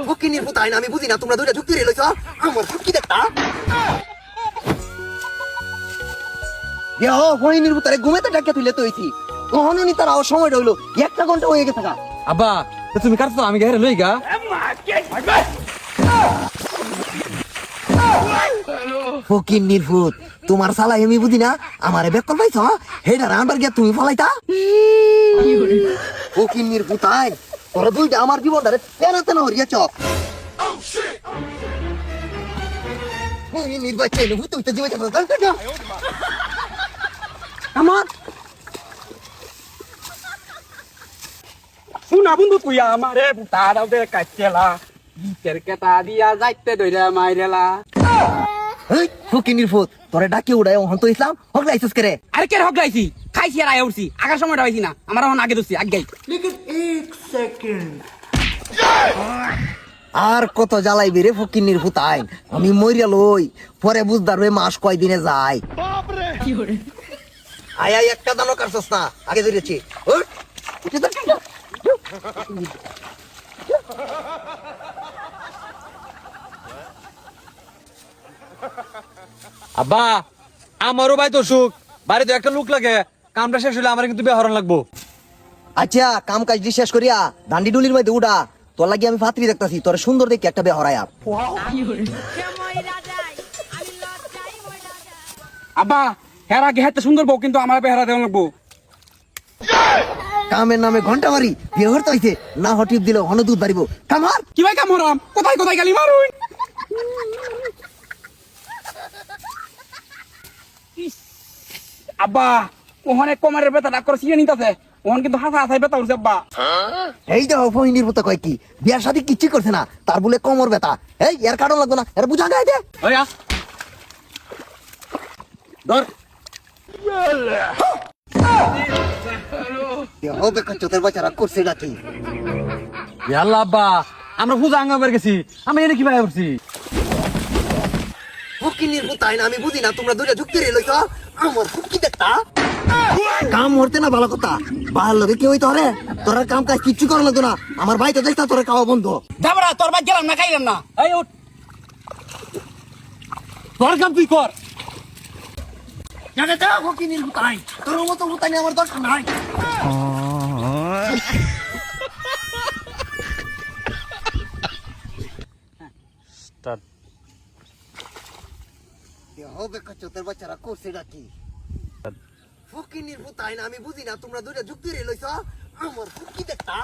ফকিনির পুত আইন আমি বুঝি না তোমরা দুইটা যুক্তি রইছ আমার কি দেখতা ফকিনির পুতারে ঘুমেতে ডাকে তুলে তৈছি কখনই তার আওয়ার সময় রইলো 1 ঘন্টা হয়ে গেছে থাকা আব্বা তুমি কাটছো আমি গেরে লই গা ফকিনির পুত তোমার সালাই আমি বুঝি না আমারে বেকল পাইছ হেডা রান্ডার গিয়া তুমি ফলাইতা ফকিনির পুতাই তোরা দুইটা আমার জীবনটারে তেনা তেনা হরিয়া চপ নির্বাচন ভূত হইতে জীবন আমার শুনা বন্ধু তুই আমারে বুটা দাও দে কাটেলা গিটের কেটা দিয়া যাইতে দইরা মাইরেলা ফকিনির পুত তোরে ডাকে উড়াই হন্ত ইসলাম হগলাইছিস করে আরে কে হগলাইছি খাইছি আর আয়া উঠছি আগার সময়টা হইছি না আমার এখন আগে দছি আগে আর কত জ্বালাইবি রে ফকিনির পুত আইন আমি মইরা লই পরে বুঝদার হয়ে মাস কয়দিনে যায় আয় আয় একটা দানো কাটছস না আগে ধরেছি আব্বা আমারও ভাই তো সুখ বাড়িতে একটা লোক লাগে কামটা শেষ হলে আমার কিন্তু বেহরণ লাগবো আচ্ছা কাম কাজ শেষ করিয়া ডান্ডি ডুলির মধ্যে উড়া তোর লাগি আমি ফাতরি দেখতাছি তোর সুন্দর দেখি একটা বেহরায়া আব্বা হের আগে হেতে সুন্দর বউ কিন্তু আমার বেহারা দেওয়া লাগবো কামের নামে ঘন্টা মারি বিয়ে হতে হইছে না হটিপ দিলে হনদুধ বাড়িব কামার কি ভাই কাম হরাম কোথায় কোথায় গালি মারুন আব্বা ওখানে কোমরের বেতা ডাক করে সিয়ে নিতেছে ওখানে কিন্তু হাসা হাসাই বেতা উঠছে আব্বা এই দেখো ফহিনীর মতো কয় কি বিয়ার সাথে কিচ্ছু করছে না তার বলে কোমর ব্যথা এই এর কারণ লাগতো না এর বুঝা গায়ে দে ওই আ ধর হবে চোতের বাচ্চারা করছে নাকি আল্লাহ আব্বা আমরা পূজা আঙ্গাবার গেছি আমি এনে কি ভাই করছি ফকিনির পুতাই না আমি বুঝি না তোমরা দুইটা যুক্তি রে লইছ আমার কি দেখতা কাম হরতে না ভালো কথা বাহার লগে কি হইতো রে তোরা কাম কাজ কিচ্ছু করা লাগতো না আমার ভাইটা দেখতা তোরা খাওয়া বন্ধ যাবরা তোর বাদ গেলাম না খাইলাম না এই উঠ তোর কাম তুই কর জানে যা ফকিনির পুতাই তোর মতো পুতাই আমার দরকার নাই হবে চোতের বাচ্চারা করছে নাকি ফকিনির পুতাই না আমি বুঝি না তোমরা দুইটা যুক্তি রে লইছ আমার কি দেখতা